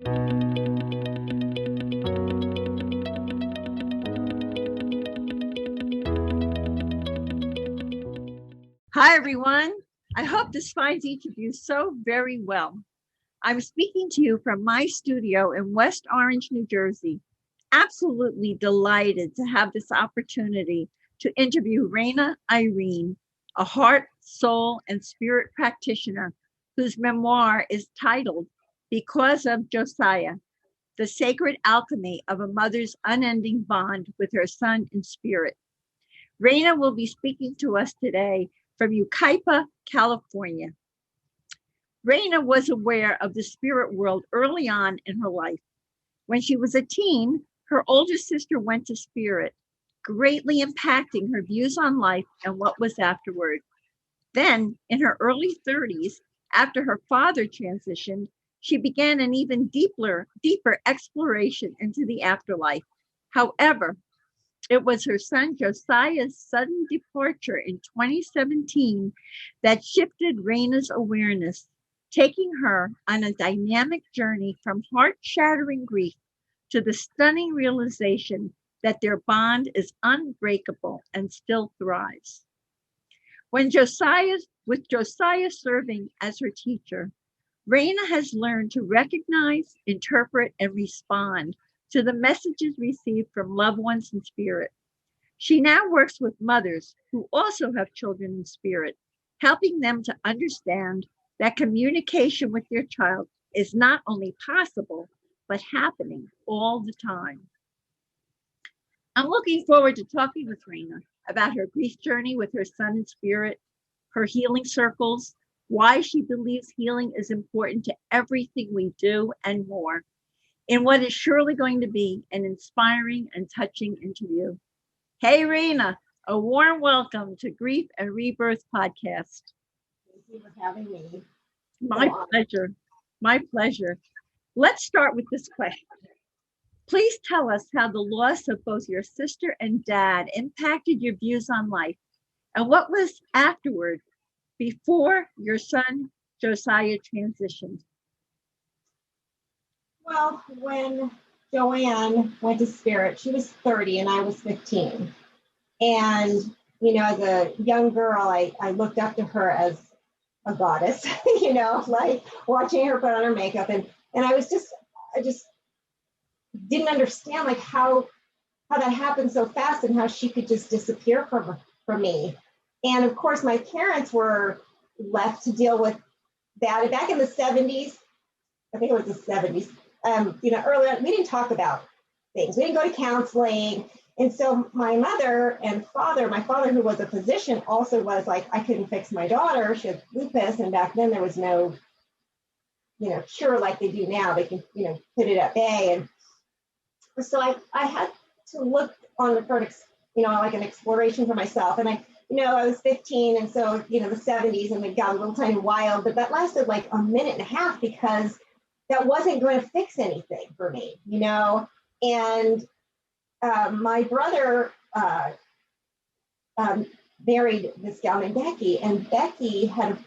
Hi, everyone. I hope this finds each of you so very well. I'm speaking to you from my studio in West Orange, New Jersey. Absolutely delighted to have this opportunity to interview Raina Irene, a heart, soul, and spirit practitioner whose memoir is titled Because of Josiah, the Sacred Alchemy of a Mother's Unending Bond with Her Son in Spirit. Raina will be speaking to us today from Yucaipa, California. Raina was aware of the spirit world early on in her life. When she was a teen, her older sister went to spirit, greatly impacting her views on life and what was afterward. Then, in her early 30s, after her father transitioned, she began an even deeper exploration into the afterlife. However, it was her son Josiah's sudden departure in 2017 that shifted Raina's awareness, taking her on a dynamic journey from heart-shattering grief to the stunning realization that their bond is unbreakable and still thrives. With Josiah serving as her teacher, Raina has learned to recognize, interpret, and respond to the messages received from loved ones in spirit. She now works with mothers who also have children in spirit, helping them to understand that communication with their child is not only possible, but happening all the time. I'm looking forward to talking with Raina about her grief journey with her son in spirit, her healing circles, why she believes healing is important to everything we do, and more, in what is surely going to be an inspiring and touching interview. Hey, Raina, a warm welcome to Grief and Rebirth podcast. Thank you for having me. My pleasure. My pleasure. Let's start with this question. Please tell us how the loss of both your sister and dad impacted your views on life, and what was afterward, before your son Josiah transitioned. Well, when Joanne went to spirit, she was 30 and I was 15. And, as a young girl, I looked up to her as a goddess, like watching her put on her makeup. And I just didn't understand like how that happened so fast and how she could just disappear from me. And of course, my parents were left to deal with that. Back in the 70s, I think it was the 70s, earlier on, we didn't talk about things. We didn't go to counseling. And so my mother and father, my father, who was a physician, also was like, I couldn't fix my daughter. She had lupus. And back then there was no, cure like they do now. They can, put it at bay. And so I had to look on for, like an exploration for myself. And I was 15. And so, the 70s, and it got a little tiny wild, but that lasted like a minute and a half because that wasn't going to fix anything for me, and my brother married this gal named Becky, and Becky had a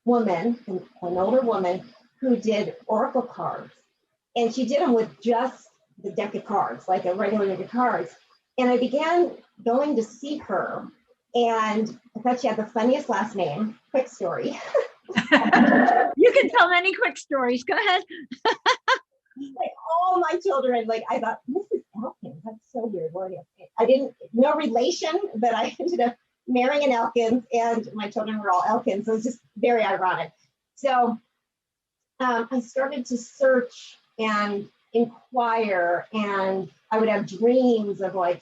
woman, an older woman, who did oracle cards, and she did them with just the deck of cards, like a regular deck of cards. And I began going to see her, and I thought she had the funniest last name. Quick story. You can tell any quick stories. Go ahead. Like all my children, like I thought, Mrs. Elkins, that's so weird. I didn't, no relation, but I ended up marrying an Elkins, and my children were all Elkins. So it was just very ironic. So I started to search and inquire, and I would have dreams of like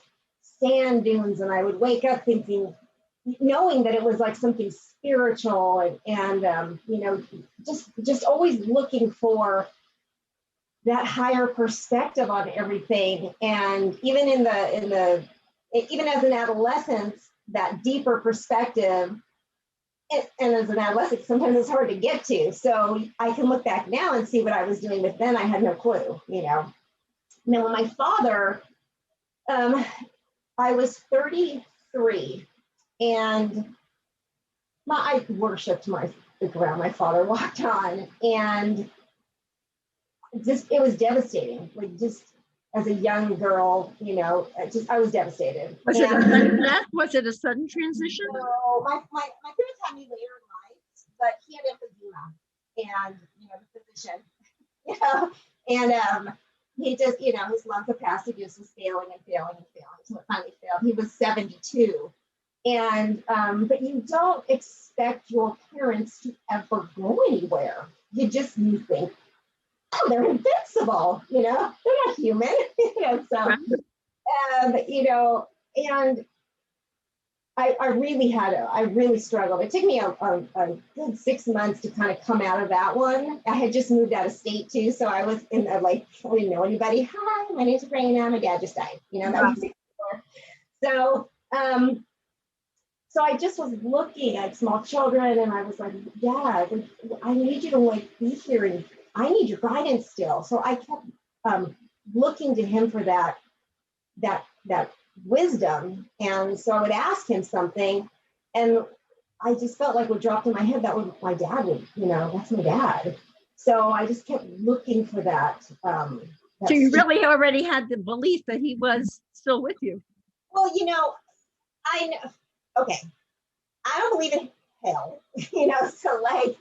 sand dunes, and I would wake up thinking, knowing that it was like something spiritual, and just always looking for that higher perspective on everything. And even even as an adolescent, that deeper perspective, and as an adolescent, sometimes it's hard to get to. So I can look back now and see what I was doing, but then I had no clue, Now, when my father, I was 33, and I worshipped the ground my father walked on. And it was devastating. Like, just as a young girl, you know, I was devastated. Was it a sudden death? Was it a sudden transition? No, my parents had me later in life, but he had emphysema, and you know, the physician, you know, and he just, you know, his lung capacity just was failing and failing and failing until it finally failed. He was 72. And but you don't expect your parents to ever go anywhere. You think, oh, they're invincible, you know, they're not human. You know, so you know, and I really struggled. It took me a good 6 months to kind of come out of that one. I had just moved out of state too, so I was in the, like, I didn't know anybody. Hi, my name's Raina. My dad just died. You know, that was so. So I just was looking at small children, and I was like, Dad, I need you to like be here, and I need your guidance still. So I kept looking to him for that wisdom. And so I would ask him something, and I just felt like what dropped in my head, my dad would, you know, that's my dad. So I just kept looking for that. So you really already had the belief that he was still with you. Well, you know, I know. Okay, I don't believe in hell, you know, so like,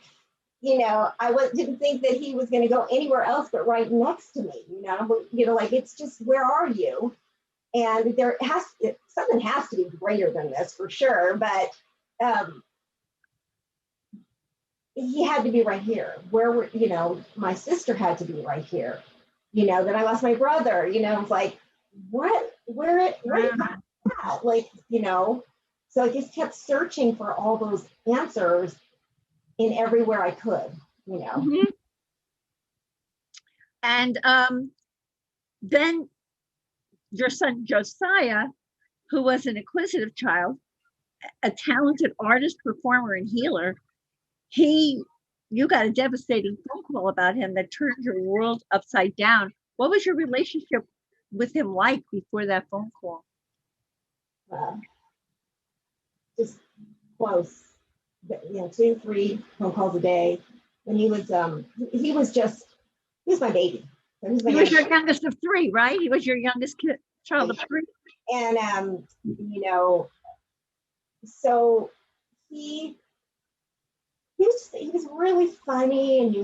you know, didn't think that he was going to go anywhere else but right next to me, you know, like, it's just, where are you? And something has to be greater than this for sure, but he had to be right here. You know, my sister had to be right here, you know, then I lost my brother, you know, it's like, where like, you know. So I just kept searching for all those answers in everywhere I could, you know. Mm-hmm. And then your son Josiah, who was an inquisitive child, a talented artist, performer, and healer, you got a devastating phone call about him that turned your world upside down. What was your relationship with him like before that phone call? Just close, you know, 2-3 phone calls a day. When he was my baby. He was your youngest of 3, right? He was your youngest child of 3. And you know, so he was really funny, and he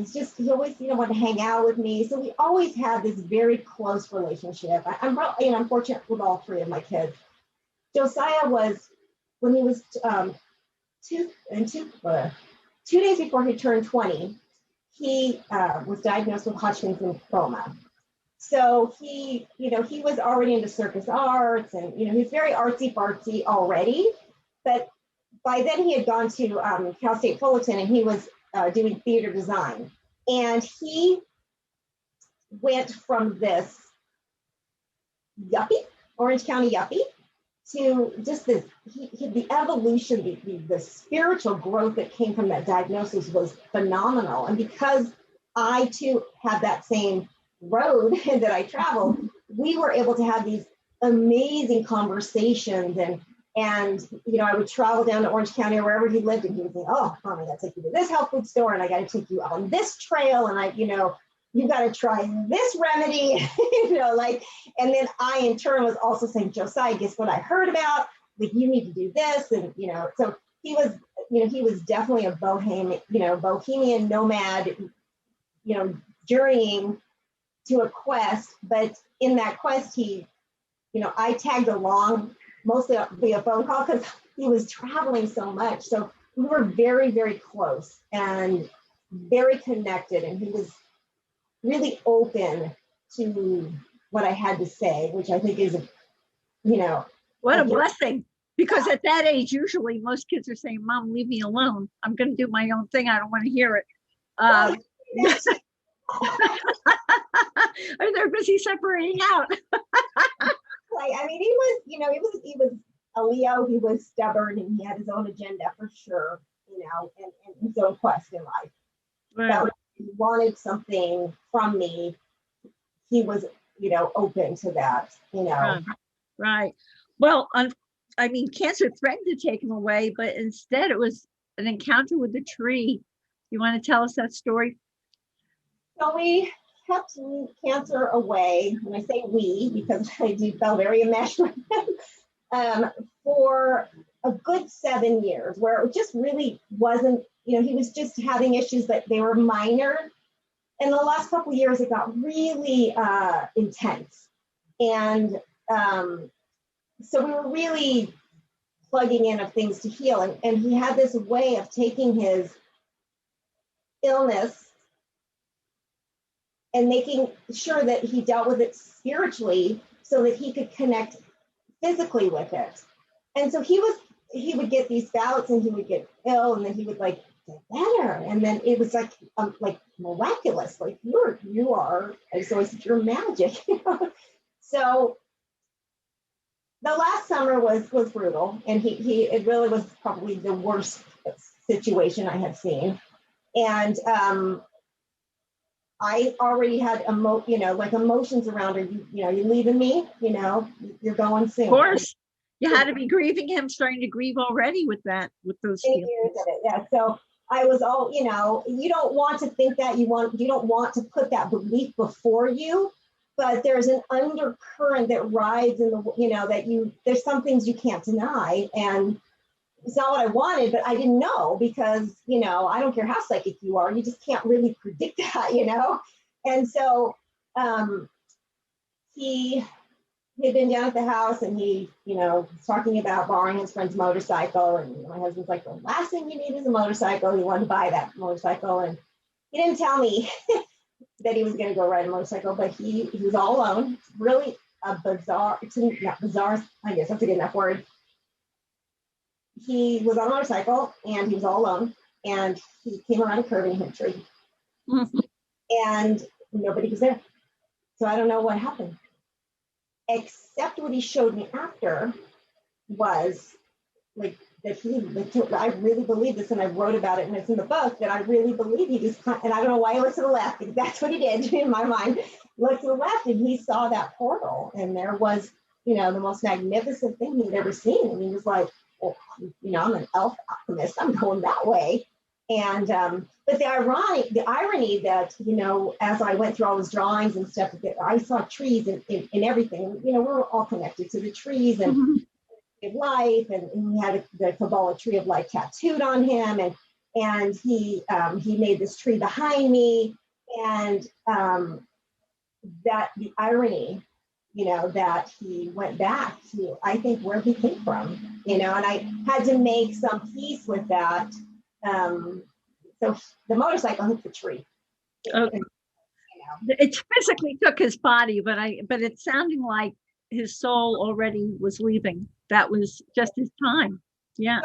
always, you know, wanted to hang out with me. So we always had this very close relationship. I'm fortunate with all 3 of my kids. Josiah was, when he was 2 days before he turned 20, he was diagnosed with Hodgkin's lymphoma. So he was already into circus arts, and, you know, he's very artsy fartsy already. But by then he had gone to Cal State Fullerton, and he was doing theater design. And he went from this yuppie, Orange County yuppie, to just the evolution, the spiritual growth that came from that diagnosis was phenomenal. And because I too have that same road that I traveled, we were able to have these amazing conversations, and you know, I would travel down to Orange County or wherever he lived, and he would say, oh, Mom, I got to take you to this health food store, and I got to take you on this trail, and you got to try this remedy, you know, like, and then I in turn was also saying, Josiah, guess what I heard about? Like, you need to do this, and you know, so he was definitely a bohemian nomad, you know, journeying to a quest. But in that quest, he, you know, I tagged along mostly via phone call because he was traveling so much. So we were very, very close and very connected, and he was really open to what I had to say, which I think is, you know. What a blessing. Because at that age, usually most kids are saying, Mom, leave me alone. I'm going to do my own thing. I don't want to hear it. Or they're busy separating out. Like, I mean, he was, you know, he was a Leo. He was stubborn, and he had his own agenda for sure, you know, and his own quest in life. Right. That he wanted something from me, he was, you know, open to that, you know. Right. Well, I mean, cancer threatened to take him away, but instead it was an encounter with the tree. You want to tell us that story? So we kept cancer away. And I say we, because I felt very enmeshed with him, for a good 7 years, where it just really wasn't, he was just having issues, but they were minor. And the last couple of years, it got really intense. And so we were really plugging in of things to heal. And he had this way of taking his illness and making sure that he dealt with it spiritually so that he could connect physically with it. And so he would get these bouts and he would get ill, and then he would like get better. And then it was like miraculous. Like you are, I just always said, you're magic. So the last summer was brutal, and it really was probably the worst situation I had seen. And I already had emotions around her. You're leaving me. You're going soon. Of course, you had to be grieving him, starting to grieve already with those feelings. Years of it, yeah. So I was all, you don't want to think that, you don't want to put that belief before you, but there's an undercurrent that rides in the, there's some things you can't deny. And it's not what I wanted, but I didn't know, because, I don't care how psychic you are, you just can't really predict that, And so he had been down at the house, and he, was talking about borrowing his friend's motorcycle. And my husband's like, the last thing you need is a motorcycle. He wanted to buy that motorcycle. And he didn't tell me that he was going to go ride a motorcycle, but he was all alone. It's really a bizarre, not bizarre, I guess that's a good enough word. He was on a motorcycle, and he was all alone, and he came around a curve and hit a tree. Mm-hmm. And nobody was there. So I don't know what happened, except what he showed me after was like that I really believe this, and I wrote about it, and it's in the book, that I really believe he just, and I don't know why he looked to the left, because that's what he did in my mind. Looked to the left, and he saw that portal, and there was, the most magnificent thing he'd ever seen. And he was like, well, I'm an elf optimist, I'm going that way. And but the irony that, as I went through all his drawings and stuff, I saw trees and everything. We're all connected to the trees and mm-hmm. life, and he had the Kabbalah tree of life tattooed on him, and he made this tree behind me, and that the irony, that he went back to, I think, where he came from, and I had to make some peace with that. So the motorcycle hit the tree. Okay. It physically took his body, but it's sounding like his soul already was leaving. That was just his time. Yeah.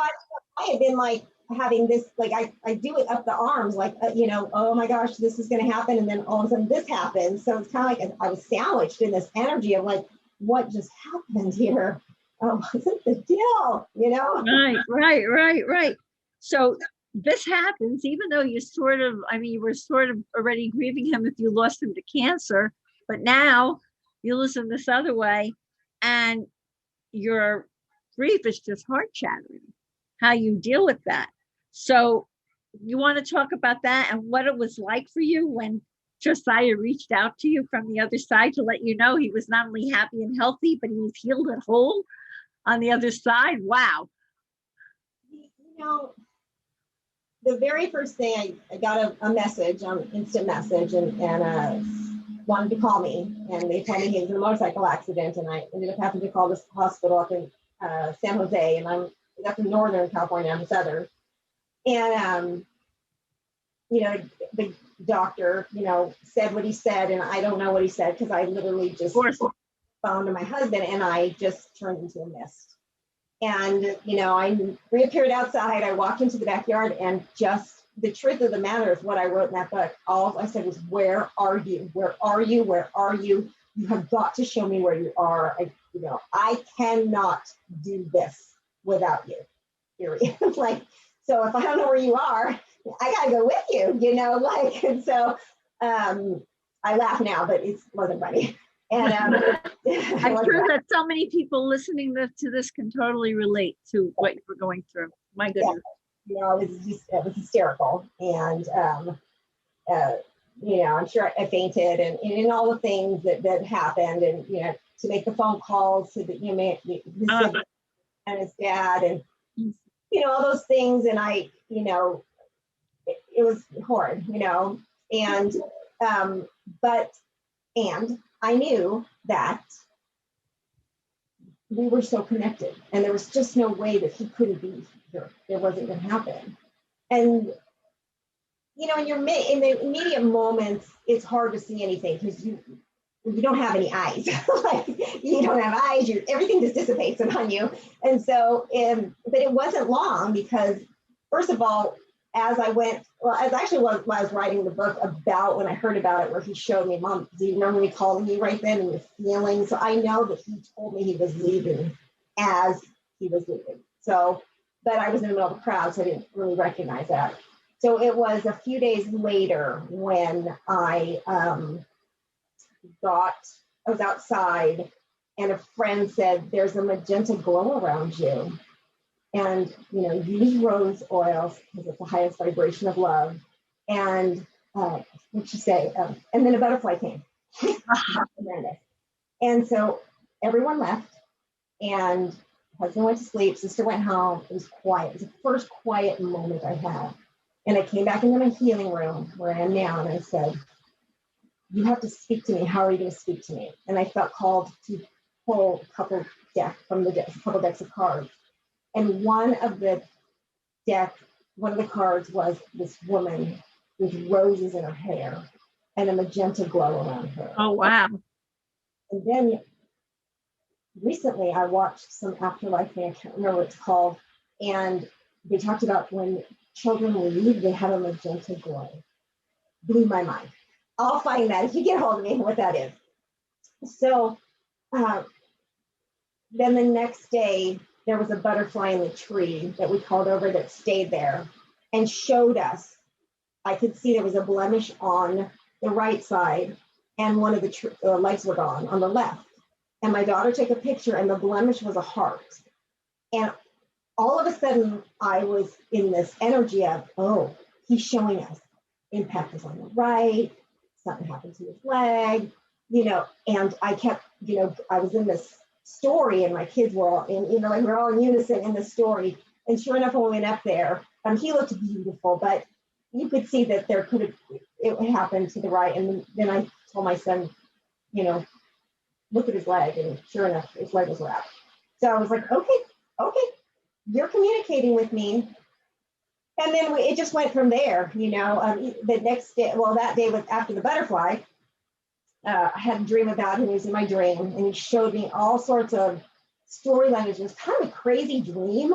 I had been like having this, like I do it up the arms, like, oh my gosh, this is going to happen. And then all of a sudden this happens. So it's kind of like I was sandwiched in this energy of like, what just happened here? What's the deal? Right. So this happens, even though you were sort of already grieving him if you lost him to cancer, but now you lose him this other way, and your grief is just heart-shattering, how you deal with that. So you want to talk about that and what it was like for you when Josiah reached out to you from the other side to let you know he was not only happy and healthy, but he was healed and whole on the other side? Wow. The very first thing, I got a message on instant message, and wanted to call me, and they told me he was in a motorcycle accident, and I ended up having to call this hospital up in San Jose, and I'm up in Northern California, I'm Southern, and the doctor, said what he said, and I don't know what he said, because I literally just phoned to my husband, and I just turned into a mist. And, I reappeared outside. I walked into the backyard, and just the truth of the matter is what I wrote in that book. All I said was, where are you? Where are you? Where are you? You have got to show me where you are. I cannot do this without you, period. So if I don't know where you are, I got to go with you, and so I laugh now, but it wasn't funny. And I'm sure that so many people listening to this can totally relate to what you were going through. My goodness. Yeah. It was hysterical. And I'm sure I fainted and all the things that happened, and, to make the phone calls to the, his siblings and his dad, and, all those things. And it was hard, and, and I knew that we were so connected, and there was just no way that he couldn't be here. It wasn't going to happen. And, in the immediate moments, it's hard to see anything because you don't have any eyes. Like, you don't have eyes, everything just dissipates on you. And so, but it wasn't long, because first of all, as I was writing the book about when I heard about it, where he showed me, Mom, do you remember me calling you right then and your feelings? So I know that he told me he was leaving as he was leaving. So, but I was in the middle of the crowd, so I didn't really recognize that. So it was a few days later when I was outside, and a friend said, there's a magenta glow around you. And, use rose oils because it's the highest vibration of love. And what'd she say? And then a butterfly came. And so everyone left, and husband went to sleep, sister went home. It was quiet. It was the first quiet moment I had. And I came back into my healing room where I am now, and I said, you have to speak to me. How are you going to speak to me? And I felt called to pull a couple decks of cards. And one of the cards was this woman with roses in her hair and a magenta glow around her. Oh, wow. And then recently I watched some afterlife thing, I can't remember what it's called, and they talked about when children leave, they have a magenta glow. Blew my mind. I'll find that if you get hold of me, what that is. So then the next day, there was a butterfly in the tree that we called over that stayed there and showed us. I could see there was a blemish on the right side, and one of the lights were gone on the left. And my daughter took a picture, and the blemish was a heart. And all of a sudden, I was in this energy of, oh, he's showing us impact is on the right, something happened to his leg, and I kept, I was in this story, and my kids were all in, we're all in unison in the story. And sure enough, when we went up there, he looked beautiful, but you could see that it happened to the right. And then I told my son, look at his leg, and sure enough, his leg was wrapped. So I was like, okay, you're communicating with me. And then it just went from there, the next day, that day was after the butterfly. I had a dream about him. He was in my dream, and he showed me all sorts of storylines. It was kind of a crazy dream,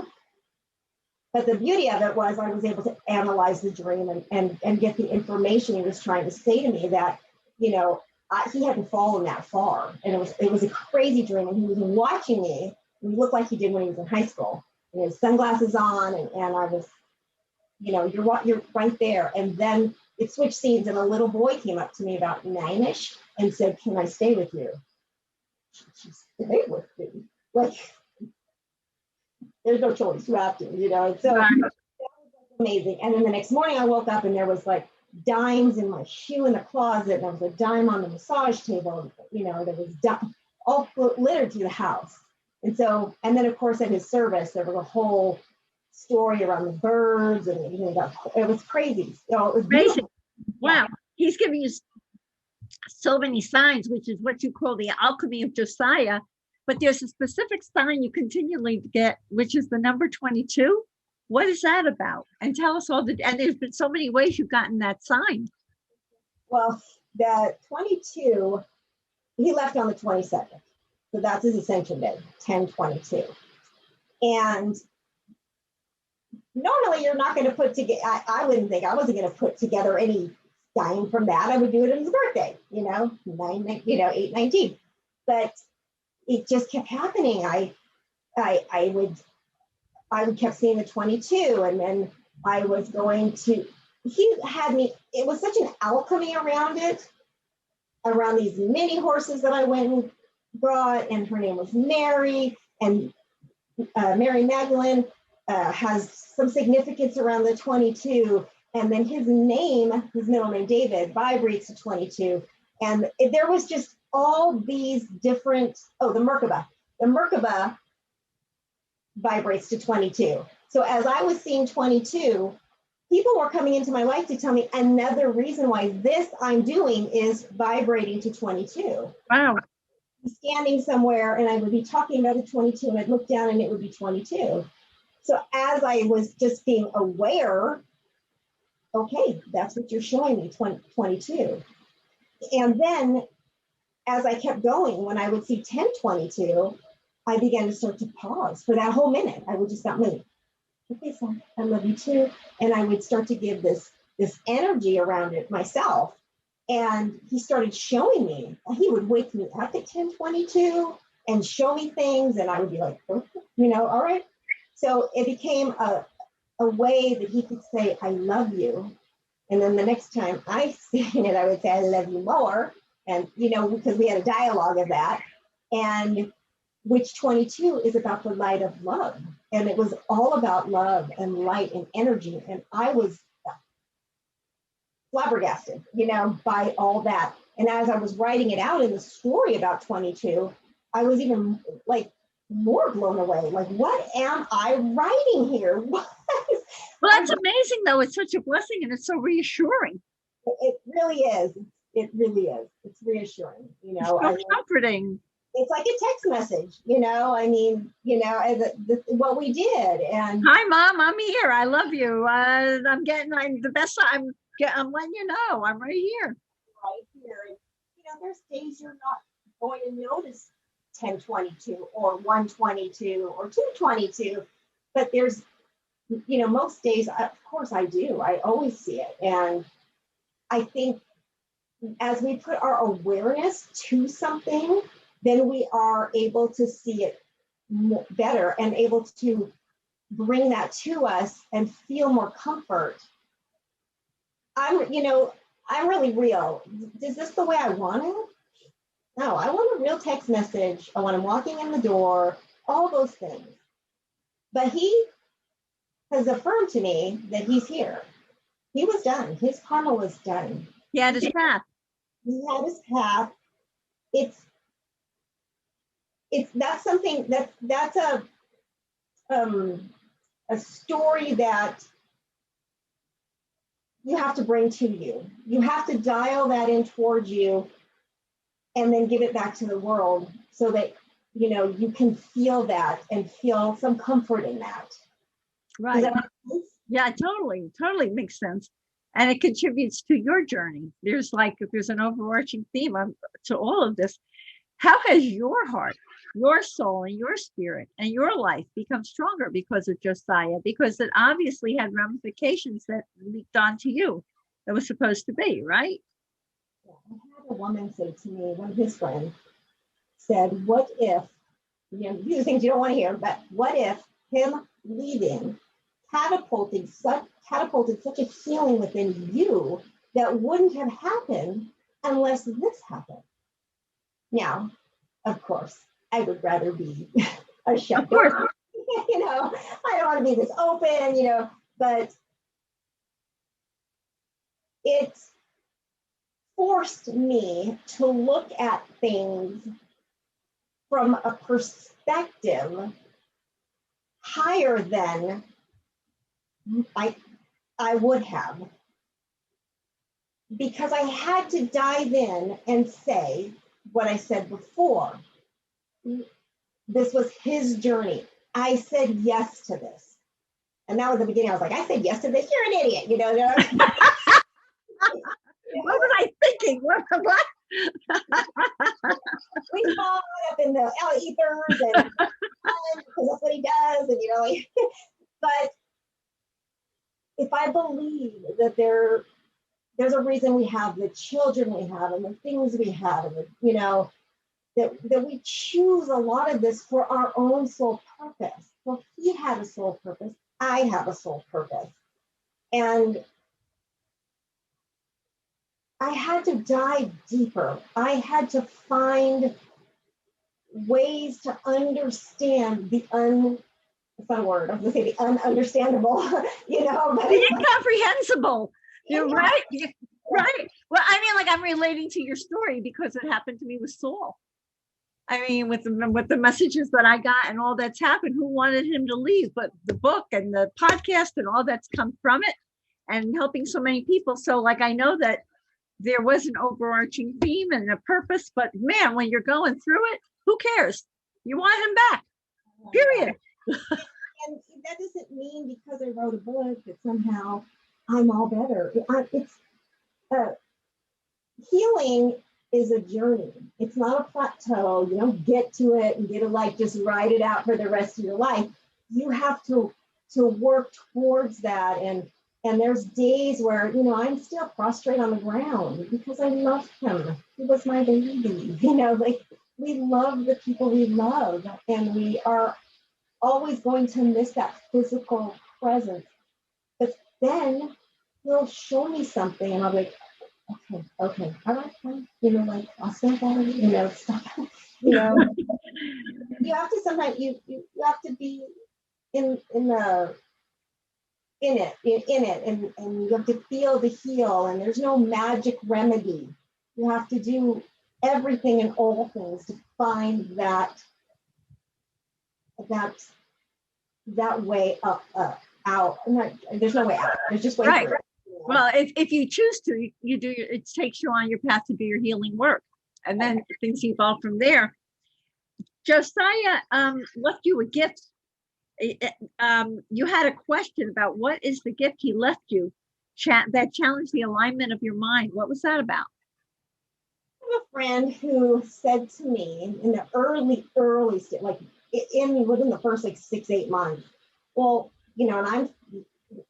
but the beauty of it was I was able to analyze the dream and get the information he was trying to say to me, that, he hadn't fallen that far. And it was a crazy dream, and he was watching me, and he looked like he did when he was in high school. And his sunglasses on, and I was, you're right there. And then it switched scenes, and a little boy came up to me about 9-ish and said, can I stay with you? She stay with me? Like, there's no choice, you have to, And so that was amazing. And then the next morning I woke up, and there was like dimes in my shoe in the closet, and there was a dime on the massage table, there was all littered through the house. And so, and then of course at his service, there was a whole story around the birds, and it was crazy. It was crazy. Wow. He's giving you so many signs, which is what you call the alchemy of Josiah. But there's a specific sign you continually get, which is the number 22. What is that about? And tell us and there's been so many ways you've gotten that sign. Well, the 22, he left on the 22nd. So that's his ascension day, 10/22. And normally you're not going to put together, I wouldn't think, I wasn't going to put together any sign from that. I would do it on his birthday, 8/19. But it just kept happening. I kept seeing the 22, and then I was going to, he had me, it was such an alchemy around it, around these mini horses that I went and brought, and her name was Mary, and Mary Magdalene has some significance around the 22, And then his name, his middle name, David, vibrates to 22. And there was just all these different, the Merkaba. The Merkaba vibrates to 22. So as I was seeing 22, people were coming into my life to tell me another reason why this I'm doing is vibrating to 22. Wow. Standing somewhere and I would be talking about a 22 and I'd look down and it would be 22. So as I was just being aware, okay, that's what you're showing me, 22. And then as I kept going, when I would see 1022, I began to start to pause for that whole minute. I would just not move. Okay, so I love you too. And I would start to give this energy around it myself. And he started showing me, he would wake me up at 1022 and show me things. And I would be like, okay, all right. So it became a way that he could say, I love you. And then the next time I seen it, I would say, I love you more. And, because we had a dialogue of that. And which 22 is about the light of love. And it was all about love and light and energy. And I was flabbergasted, by all that. And as I was writing it out in the story about 22, I was even more blown away. Like, what am I writing here? Well, that's amazing, though. It's such a blessing and it's so reassuring. It really is. It really is. It's reassuring, It's so comforting. It's like a text message, what we did. And hi, Mom, I'm here. I love you. I'm the best. I'm letting you know I'm right here. Right here. And, there's days you're not going to notice 1022 or 122 or 222, but there's, most days, of course I do. I always see it. And I think as we put our awareness to something, then we are able to see it better and able to bring that to us and feel more comfort. I'm really real. Is this the way I want it? No, I want a real text message. I want him walking in the door, all those things. But he has affirmed to me that he's here. He was done. His karma was done. He had his path. He had his path. That's something that's a story that you have to bring to you. You have to dial that in towards you and then give it back to the world so that, you can feel that and feel some comfort in that. Right. Does that make sense? Yeah, totally makes sense. And it contributes to your journey. There's if there's an overarching theme to all of this. How has your heart, your soul, and your spirit and your life become stronger because of Josiah? Because it obviously had ramifications that leaked onto you. That was supposed to be, right? Yeah, I had a woman say to me, one of his friends said, what if, these are things you don't want to hear, but what if him leaving catapulted such a healing within you that wouldn't have happened unless this happened? Now, of course, I would rather be a shut door. I don't want to be this open, but it forced me to look at things from a perspective higher than I would have. Because I had to dive in and say what I said before. This was his journey. I said yes to this. And now at the beginning, I was like, I said yes to this. You're an idiot, What was I thinking? What? We fall up in the ethers and because that's what he does. And, but if I believe that there's a reason we have the children we have and the things we have, and that we choose a lot of this for our own soul purpose. Well, he had a soul purpose. I have a soul purpose. And I had to dive deeper. I had to find ways to understand the it's not a word. I was going to say the ununderstandable, you know. But the incomprehensible. You're right. Right. Well, I mean, like I'm relating to your story because it happened to me with Saul. I mean, with the messages that I got and all that's happened, who wanted him to leave? But the book and the podcast and all that's come from it and helping so many people. So like, I know that there was an overarching theme and a purpose, but man, when you're going through it, who cares? You want him back, period. And that doesn't mean because I wrote a book that somehow I'm all better. It's healing is a journey. It's not a plateau. You don't get to it and get to like just ride it out for the rest of your life. You have to work towards that. And there's days where, you know, I'm still prostrate on the ground because I love him. He was my baby. You know, like we love the people we love, and we are always going to miss that physical presence. But then he'll show me something and I'll be like, okay, all right, fine. You know, like I'll stand by it, you know, stuff. You know, you have to sometimes you have to be in it and you have to feel the heal, and there's no magic remedy. You have to do everything and all things to find that way out. There's no way out. There's just way right. through. Well, if you choose to, you do. It takes you on your path to do your healing work, and then things evolve from there. Josiah left you a gift. You had a question about what is the gift he left you that challenged the alignment of your mind. What was that about? I have a friend who said to me in the early stage, like within the first like 6-8 months, well, you know, and I'm,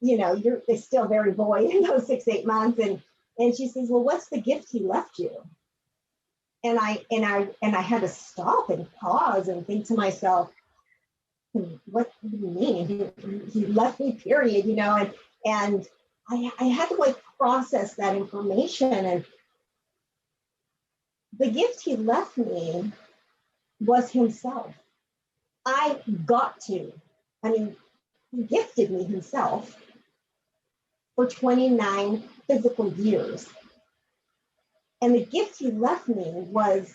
you know, you're still very boy in those 6-8 months, and she says, well, what's the gift he left you? And I had to stop and pause and think to myself, what do you mean? He left me, period, you know, and I had to like process that information. And the gift he left me was himself. I mean, he gifted me himself for 29 physical years. And the gift he left me was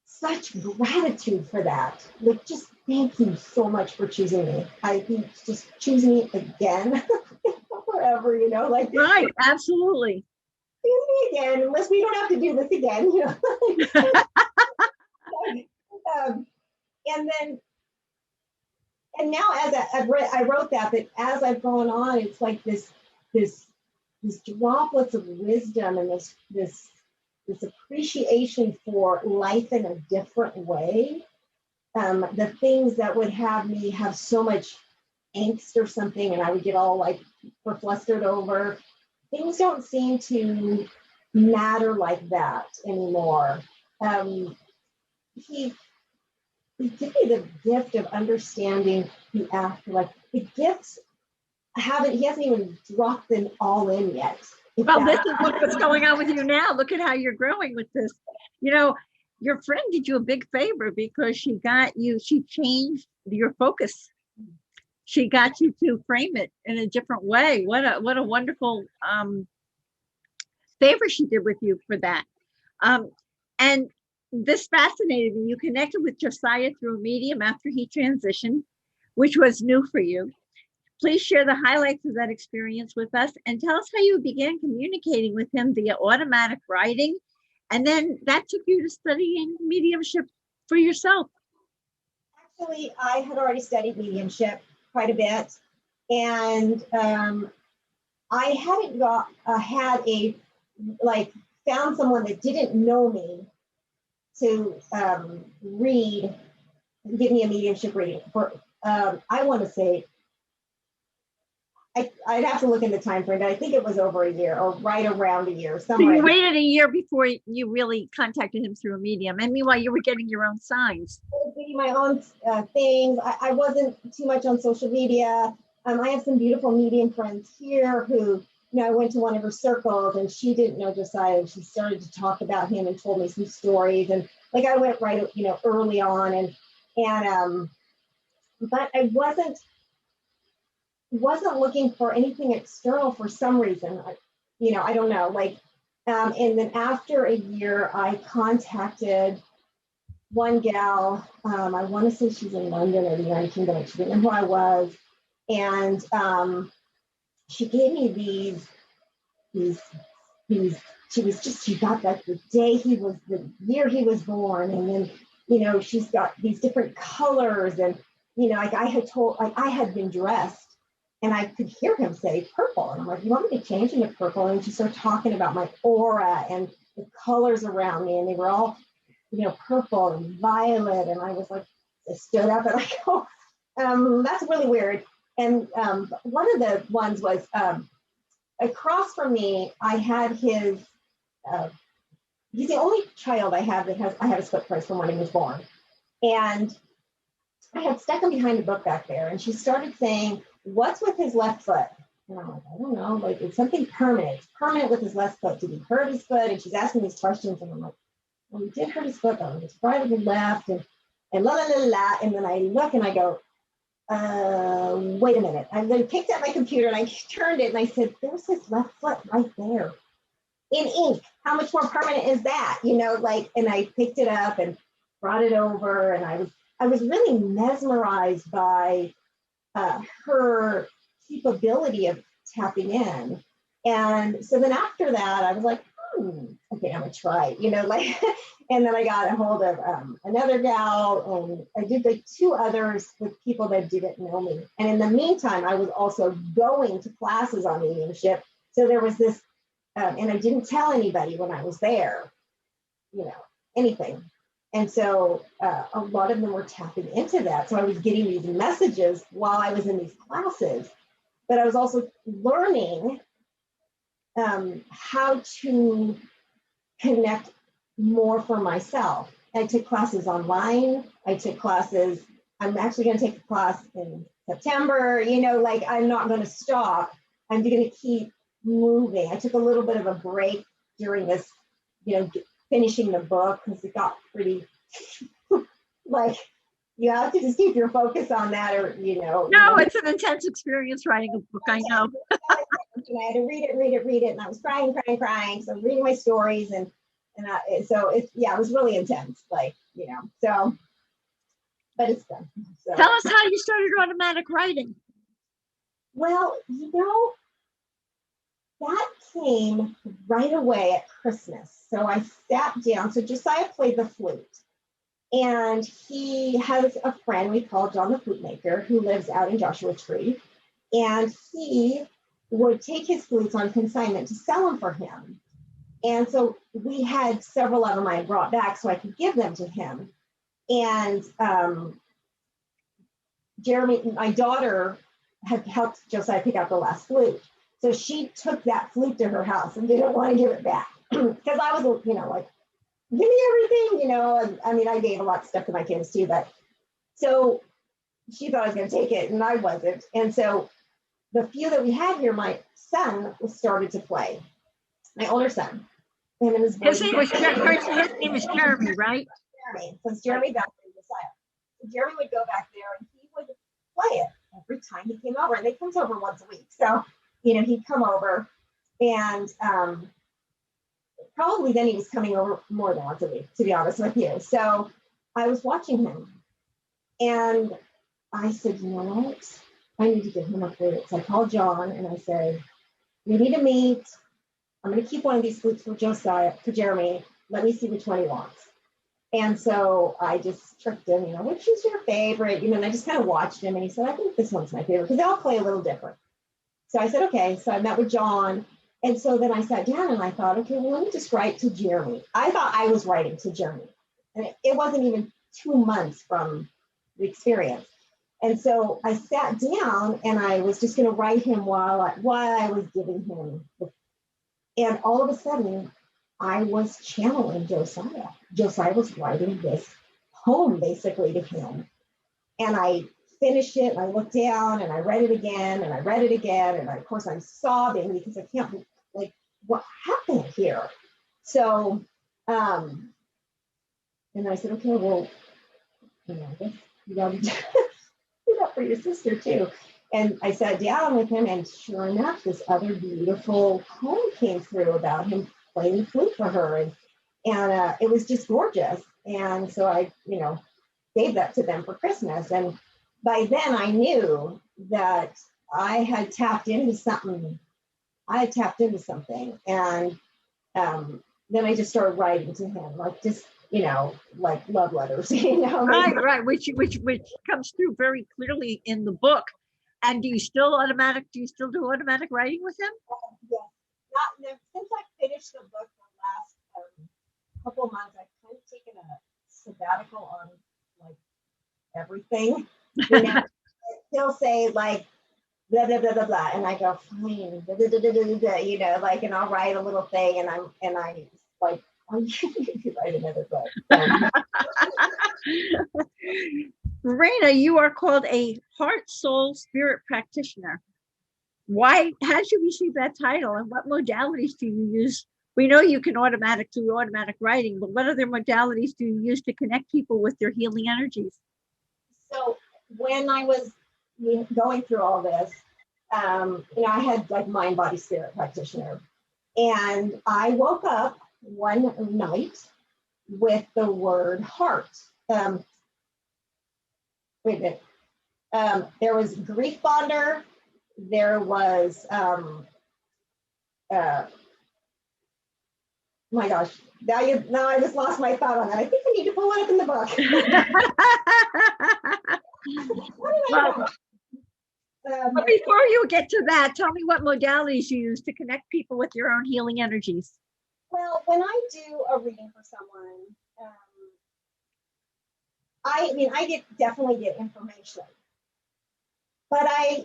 such gratitude for that. Like, just thank you so much for choosing me. I think just choosing me again forever, you know, like. Right, absolutely. Choose me again, unless we don't have to do this again, you know. And now as I wrote that as I've gone on, it's like this droplets of wisdom and this appreciation for life in a different way. The things that would have me have so much angst or something, and I would get all like flustered over, things don't seem to matter like that anymore. He gave me the gift of understanding the afterlife. The gifts he hasn't even dropped them all in yet. Well, this is what's going on with you now. Look at how you're growing with this. You know, your friend did you a big favor because she changed your focus. She got you to frame it in a different way. What a wonderful favor she did with you for that. And this fascinated me. You connected with Josiah through a medium after he transitioned, which was new for you. Please share the highlights of that experience with us and tell us how you began communicating with him via automatic writing. And then that took you to studying mediumship for yourself. Actually, I had already studied mediumship quite a bit. And I hadn't found someone that didn't know me to give me a mediumship reading. I want to say, I'd have to look in the time frame, but I think it was over a year or right around a year. Somewhere. So you waited a year before you really contacted him through a medium. And meanwhile, you were getting your own signs. I was getting my own things. I wasn't too much on social media. I have some beautiful medium friends here who, you know, I went to one of her circles and she didn't know Josiah. And she started to talk about him and told me some stories. And like I went right, you know, early on and but I wasn't looking for anything external for some reason. I don't know. And then after a year, I contacted one gal. I want to say she's in London or the United Kingdom. She didn't know who I was, and she gave me these. She got that the year he was born, and then she's got these different colors, and I had been dressed. And I could hear him say purple. And I'm like, you want me to change into purple? And she started talking about my aura and the colors around me. And they were all, purple and violet. And I was like, I stood up and I go, that's really weird. And one of the ones was across from me, I had he's the only child I have I have a split price from when he was born. And I had stuck him behind a book back there. And she started saying, what's with his left foot? And I'm like, I don't know, it's something permanent. It's permanent with his left foot. Did he hurt his foot? And she's asking these questions, and I'm like, well, he did hurt his foot, though. It's right and left, and la la la la. And then I look and I go, wait a minute. I then picked up my computer and I turned it and I said, there's his left foot right there in ink. How much more permanent is that? And I picked it up and brought it over, and I was really mesmerized by her capability of tapping in. And so then after that, I was like, okay, I'm gonna try, and then I got a hold of another gal, and I did 2 others with people that didn't know me. And in the meantime, I was also going to classes on mediumship. So there was this, and I didn't tell anybody when I was there, anything. And so a lot of them were tapping into that. So I was getting these messages while I was in these classes, but I was also learning how to connect more for myself. I took classes online. I took classes. I'm actually going to take a class in September. I'm not going to stop. I'm going to keep moving. I took a little bit of a break during this, finishing the book, because it got pretty you have to just keep your focus on that, or No, it's an intense experience writing a book. I know. I had to read it, and I was crying. So I'm reading my stories, and so it was really intense, so, but it's done. So. Tell us how you started automatic writing. Well, that came right away at Christmas. So I sat down. So Josiah played the flute. And he has a friend we call John the Flute Maker, who lives out in Joshua Tree. And he would take his flutes on consignment to sell them for him. And so we had several of them I brought back so I could give them to him. And Jeremy, my daughter, had helped Josiah pick out the last flute. So she took that flute to her house and didn't want to give it back. Because I was, give me everything, and I gave a lot of stuff to my kids too, but so she thought I was going to take it, and I wasn't. And so the few that we had here, my son started to play, my older son. His name was Jeremy, right? Jeremy. So it's Jeremy back there, Josiah. So Jeremy would go back there and he would play it every time he came over, and he comes over once a week. So, he'd come over, and probably then he was coming over more than once a week, to be honest with you. So I was watching him, and I said, you know what? I need to get him a flute. So I called John and I said, we need to meet. I'm going to keep one of these flutes for Jeremy. Let me see which one he wants. And so I just tricked him, which is your favorite? And I just kind of watched him, and he said, I think this one's my favorite, because they all play a little different. So I said, okay. So I met with John. And so then I sat down and I thought, okay, well, let me just write to Jeremy. I thought I was writing to Jeremy. And it wasn't even 2 months from the experience. And so I sat down and I was just going to write him while I was giving him. And all of a sudden, I was channeling Josiah. Josiah was writing this poem basically to him. And I finished it, and I looked down and I read it again and I read it again. And of course I'm sobbing because I can't, what happened here? So, and I said, okay, well, I guess you your sister too. And I sat down with him, and sure enough, this other beautiful poem came through about him playing the flute for her. And it was just gorgeous. And so I, gave that to them for Christmas. And by then I knew that I had tapped into something. And then I just started writing to him, like just, like love letters, Right. Which comes through very clearly in the book. And do you still do automatic writing with him? Yeah. Since I finished the book the last couple of months, I've kind of taken a sabbatical on like everything. He'll say like blah blah blah blah blah, and I go fine, blah, blah, blah, blah, blah, like, and I'll write a little thing, and I like, oh, you could write another book. Raina, you are called a heart, soul, spirit practitioner. Why? How did you receive that title, and what modalities do you use? We know you can do automatic writing, but what other modalities do you use to connect people with their healing energies? So when I was going through all this, I had like mind, body, spirit practitioner, and I woke up one night with the word heart. Wait a minute. There was grief bonder. There was, my gosh, now I just lost my thought on that. I think I need to pull it up in the book. But before you get to that, tell me what modalities you use to connect people with your own healing energies. Well, when I do a reading for someone, I definitely get information, but I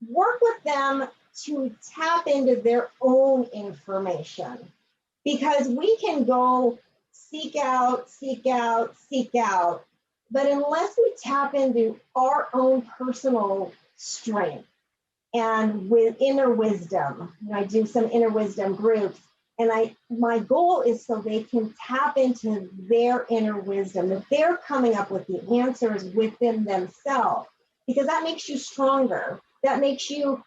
work with them to tap into their own information, because we can go seek out, but unless we tap into our own personal strength and with inner wisdom, I do some inner wisdom groups, and my goal is so they can tap into their inner wisdom, that they're coming up with the answers within themselves, because that makes you stronger. That makes you,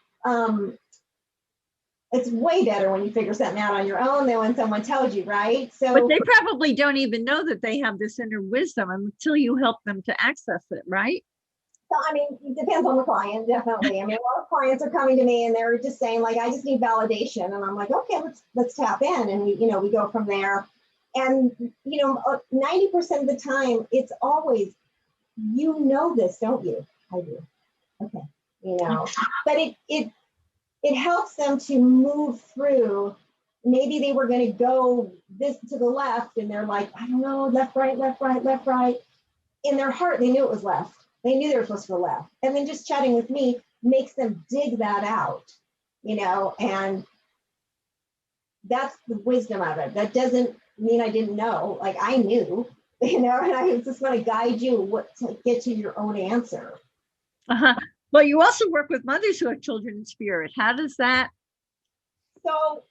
it's way better when you figure something out on your own than when someone tells you, right? But they probably don't even know that they have this inner wisdom until you help them to access it, right? So, it depends on the client, definitely. A lot of clients are coming to me and they're just saying, like, I just need validation. And I'm like, okay, let's tap in. And we go from there. And, 90% of the time, it's always, this, don't you? I do. Okay. But it helps them to move through. Maybe they were going to go this to the left and they're like, I don't know, left, right. In their heart, they knew it was left. They knew they were supposed to go left. And then just chatting with me makes them dig that out, and that's the wisdom of it. That doesn't mean I didn't know, like I knew, and I just want to guide you to get to your own answer. Well, you also work with mothers who have children in spirit. How does that? So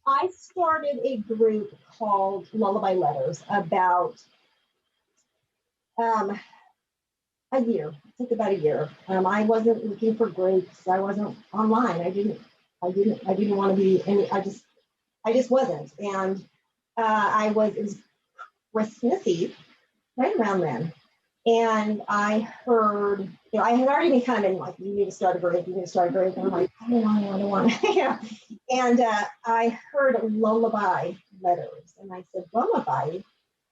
I started a group called Lullaby Letters about a year. It took about a year. I wasn't looking for groups. I wasn't online. I didn't want to be any. I just wasn't. And it was Christmas Eve, right around then. And I heard, I had already been kind of in like, you need to start a group. And I'm like, I don't want to. And I heard Lullaby Letters. And I said, lullaby?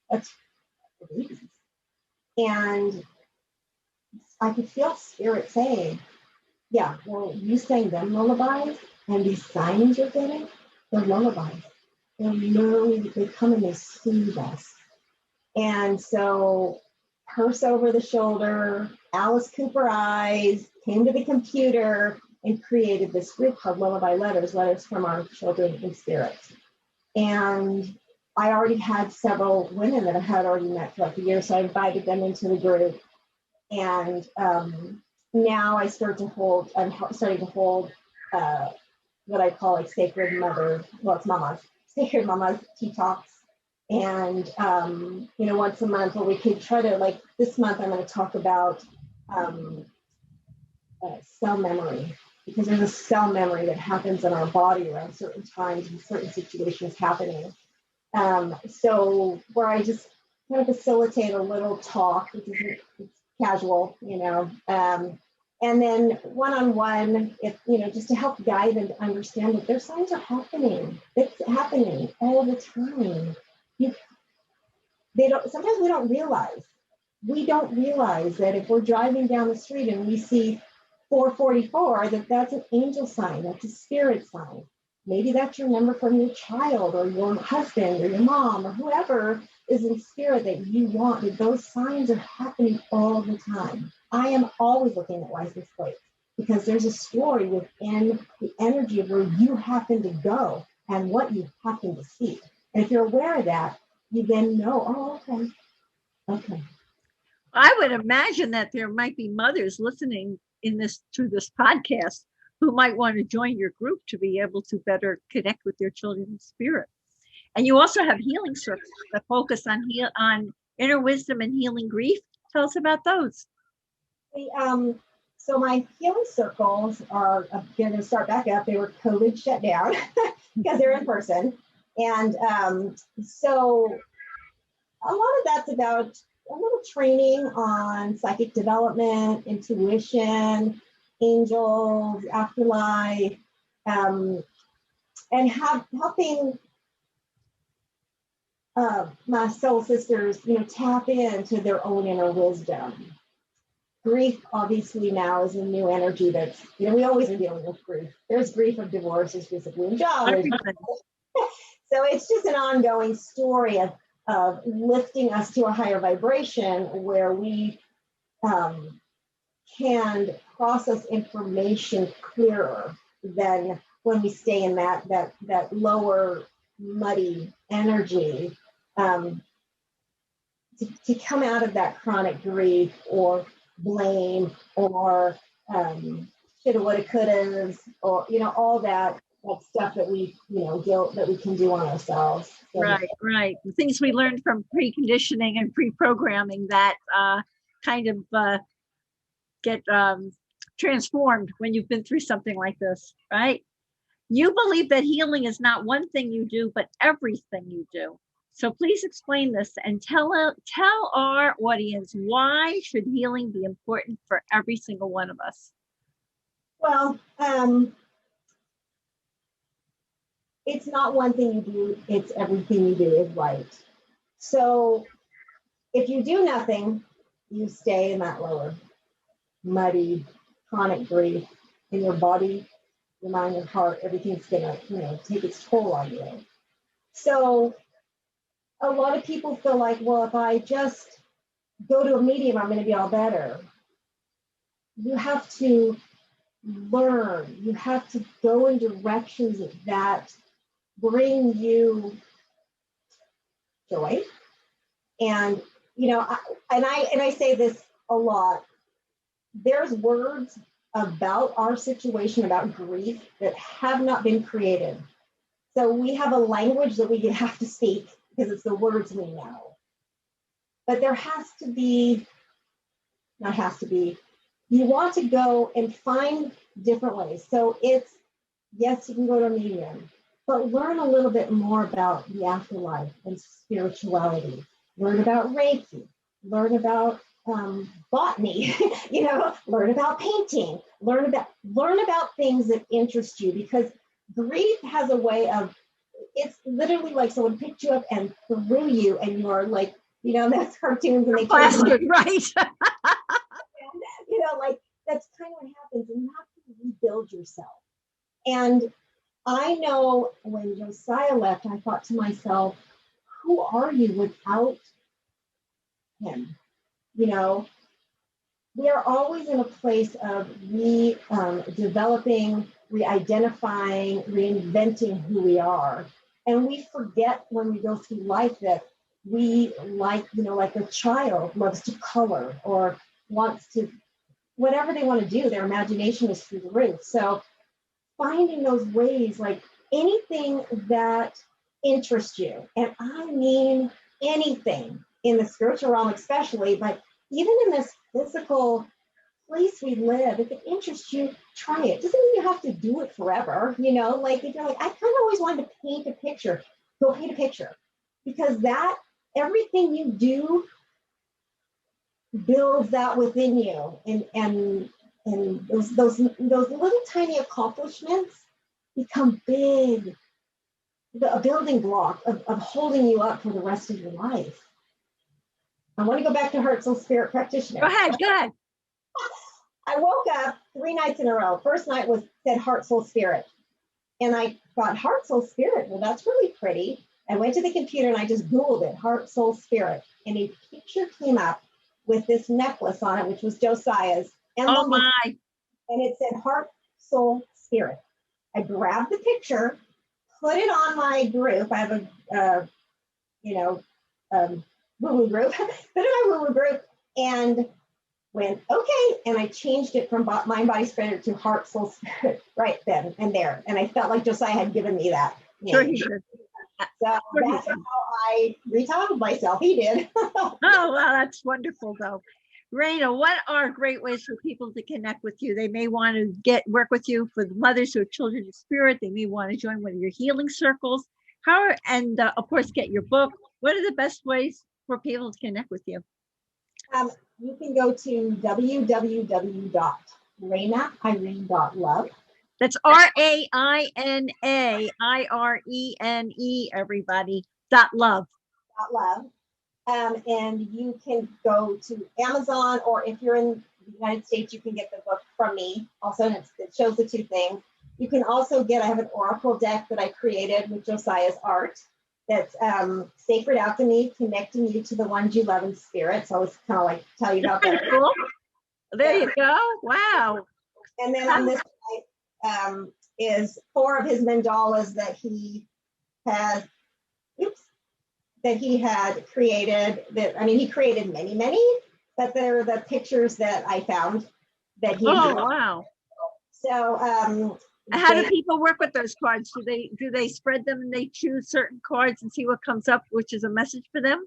That's for babies. And I could feel spirit saying, yeah, well, you sang them lullabies, and these signs you're getting, they're lullabies. They're literally, they come and they soothe us. And so, purse over the shoulder, Alice Cooper eyes, came to the computer and created this group called Lullaby Letters, Letters from Our Children in Spirit. And I already had several women that I had already met throughout the year, so I invited them into the group. And now I'm starting to hold what I call like sacred mother, well, it's mamas, sacred mamas tea talks. And, once a month, where we could try to, like this month, I'm going to talk about um, cell memory, because there's a cell memory that happens in our body around certain times and certain situations happening. So where I just kind of facilitate a little talk, which is it's casual, and then one-on-one, if just to help guide and understand that their signs are happening. It's happening all the time. Sometimes we don't realize. We don't realize that if we're driving down the street and we see 444, that's an angel sign, that's a spirit sign. Maybe that's your number from your child or your husband or your mom or whoever is in spirit that you want. That those signs are happening all the time. I am always looking at license plates because there's a story within the energy of where you happen to go and what you happen to see. And if you're aware of that, you then know, oh, okay. I would imagine that there might be mothers listening through this podcast who might want to join your group to be able to better connect with their children's spirit. And you also have healing circles that focus on inner wisdom and healing grief. Tell us about those. So my healing circles are going to start back up. They were COVID shut down because they're in person. And so a lot of that's about a little training on psychic development, intuition, angels, afterlife, and helping my soul sisters, tap into their own inner wisdom. Grief, obviously, now is a new energy that's, we always are dealing with grief. There's grief of divorce, there's grief of losing job. So it's just an ongoing story of lifting us to a higher vibration where we can process information clearer than when we stay in that lower muddy energy, to come out of that chronic grief or blame or shoulda, woulda, coulda, or all that stuff that we that we can do on ourselves. So, right. The things we learned from preconditioning and pre-programming that kind of get transformed when you've been through something like this, right? You believe that healing is not one thing you do, but everything you do. So please explain this and tell our audience, why should healing be important for every single one of us? Well, it's not one thing you do, it's everything you do is right. So if you do nothing, you stay in that lower, muddy, chronic grief in your body, your mind, your heart. Everything's gonna, take its toll on you. So a lot of people feel like, well, if I just go to a medium, I'm gonna be all better. You have to learn. You have to go in directions that bring you joy. And I say this a lot. There's words about our situation, about grief, that have not been created. So we have a language that we have to speak because it's the words we know. But there you want to go and find different ways. So yes, you can go to a medium, but learn a little bit more about the afterlife and spirituality. Learn about Reiki, learn about botany, learn about painting, learn about things that interest you, because grief has a way of, it's literally like someone picked you up and threw you and you're like, that's cartoons and they plastered, right? Like that's kind of what happens, and you have to rebuild yourself. And I know when Josiah left, I thought to myself, who are you without him? We are always in a place of developing, re-identifying, reinventing who we are. And we forget when we go through life that we like a child loves to color or wants to, whatever they want to do, their imagination is through the roof. So finding those ways, like anything that interests you, and I mean anything in the spiritual realm especially, but even in this physical place we live, if it interests you, try it. Doesn't mean you have to do it forever. You know, like if you're like, I kind of always wanted to paint a picture, go paint a picture, because that everything you do builds that within you, and those little tiny accomplishments become big, a building block of holding you up for the rest of your life. I want to go back to Heart, Soul, Spirit practitioner. Go ahead, go ahead. I woke up 3 nights in a row. First night said Heart, Soul, Spirit. And I thought, Heart, Soul, Spirit, well, that's really pretty. I went to the computer and I just Googled it, Heart, Soul, Spirit. And a picture came up with this necklace on it, which was Josiah's. Oh my. And it said Heart, Soul, Spirit. I grabbed the picture, put it on my group. I have a, woo-woo group. Put it in my woo-woo group and went, okay. And I changed it from Mind, Body, Spirit to Heart, Soul, Spirit right then and there. And I felt like Josiah had given me that. Sure he did. So that's how I retitled myself. He did. Oh, wow, that's wonderful, though. Raina, what are great ways for people to connect with you? They may want to work with you for the mothers who have children in spirit. They may want to join one of your healing circles. Of course, get your book. What are the best ways for people to connect with you? You can go to www.rainairene.love. That's RAINAIRENE, everybody, .love. .love. And you can go to Amazon, or if you're in the United States, you can get the book from me. Also, and it shows the two things. You can also I have an oracle deck that I created with Josiah's art. That's Sacred Alchemy, connecting you to the ones you love in spirit. So I was kind of like tell you about that. Cool. There you go. Wow. And then on this side is 4 of his mandalas that he has. That he had created. He created many, but they're the pictures that I found that he. Oh, wow. So how do people work with those cards? Do they spread them and they choose certain cards and see what comes up, which is a message for them?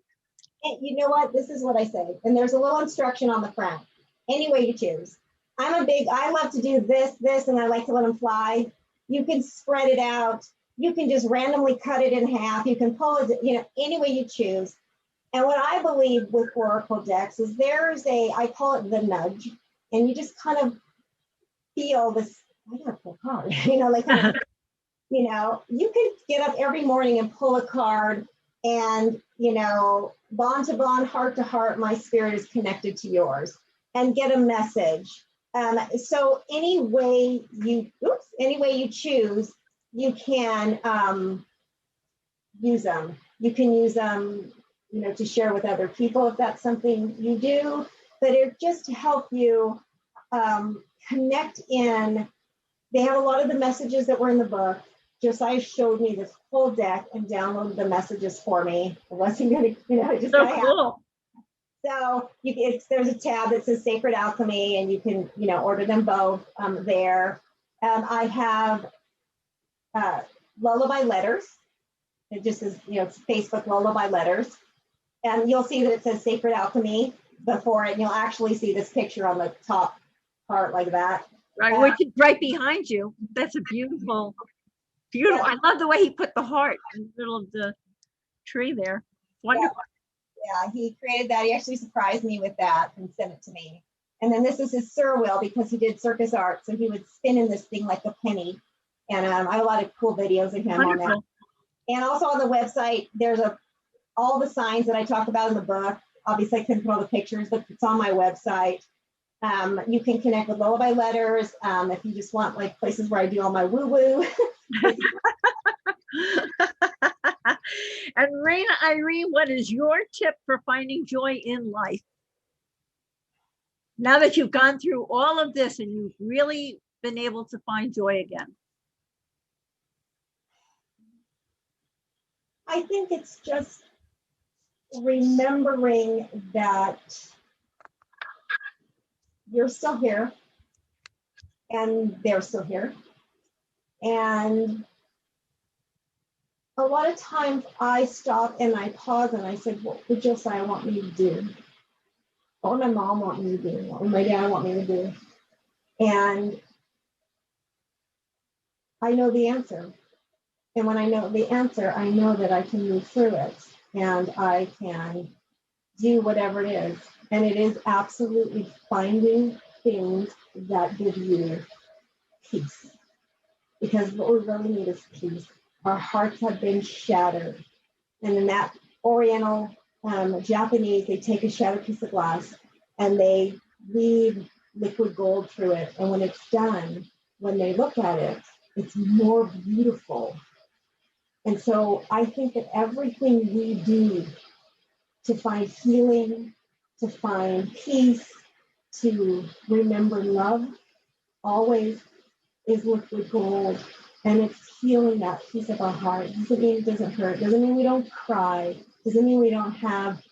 And you know what? This is what I say. And there's a little instruction on the front. Any way you choose. I love to do this, and I like to let them fly. You can spread it out. You can just randomly cut it in half. You can pull it, any way you choose. And what I believe with oracle decks is I call it the nudge. And you just kind of feel this, I gotta pull a card, you can get up every morning and pull a card and, bond to bond, heart to heart, my spirit is connected to yours, and get a message. So any way you choose, you can use them. You can use them, to share with other people if that's something you do, but it's just to help you connect in. They have a lot of the messages that were in the book. Josiah showed me this whole deck and downloaded the messages for me. I wasn't going to, just so cool. So there's a tab that says Sacred Alchemy, and you can, order them both there. I have Lullaby Letters. It just is, it's Facebook Lullaby Letters. And you'll see that it says Sacred Alchemy before it, and you'll actually see this picture on the top part like that. Right, which is right behind you. That's a beautiful. Yeah. I love the way he put the heart in the middle of the tree there. Wonderful. Yeah, he created that. He actually surprised me with that and sent it to me. And then this is his Sir wheel, because he did circus art. So he would spin in this thing like a penny. And I have a lot of cool videos of him Wonderful. On that. And also on the website, there's all the signs that I talk about in the book. Obviously, I couldn't put all the pictures, but it's on my website. You can connect with Lullaby Letters if you just want like places where I do all my woo-woo. And Raina Irene, what is your tip for finding joy in life? Now that you've gone through all of this and you've really been able to find joy again. I think it's just remembering that you're still here and they're still here. And a lot of times I stop and I pause and I said, what would Josiah want me to do? What would my mom want me to do? What would my dad want me to do? And I know the answer. And when I know the answer, I know that I can move through it and I can do whatever it is. And it is absolutely finding things that give you peace. Because what we really need is peace. Our hearts have been shattered. And in that Oriental Japanese, they take a shattered piece of glass and they weave liquid gold through it. And when it's done, when they look at it, it's more beautiful. And so I think that everything we do to find healing, to find peace, to remember love, always is liquid gold. And it's healing that piece of our heart. Doesn't mean it doesn't hurt. Doesn't mean we don't cry. Doesn't mean we don't have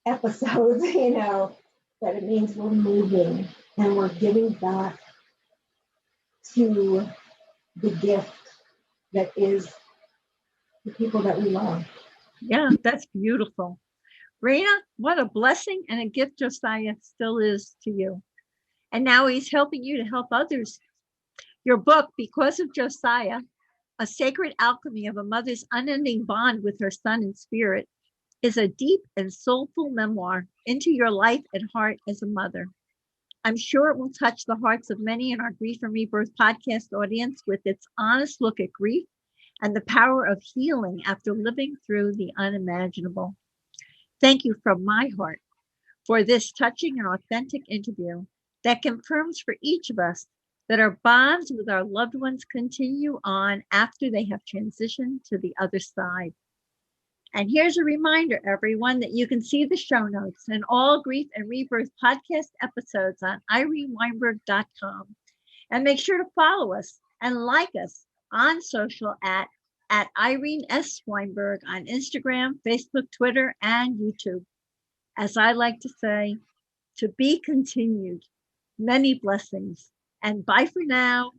episodes, but it means we're moving and we're giving back to the gift that is the people that we love. Yeah, that's beautiful. Raina, what a blessing and a gift Josiah still is to you. And now he's helping you to help others. Your book, Because of Josiah, A Sacred Alchemy of a Mother's Unending Bond with Her Son in Spirit, is a deep and soulful memoir into your life and heart as a mother. I'm sure it will touch the hearts of many in our Grief and Rebirth podcast audience with its honest look at grief and the power of healing after living through the unimaginable. Thank you from my heart for this touching and authentic interview that confirms for each of us that our bonds with our loved ones continue on after they have transitioned to the other side. And here's a reminder, everyone, that you can see the show notes and all Grief and Rebirth podcast episodes on ireneweinberg.com. And make sure to follow us and like us on social at Irene S. Weinberg on Instagram, Facebook, Twitter, and YouTube. As I like to say, to be continued. Many blessings. And bye for now.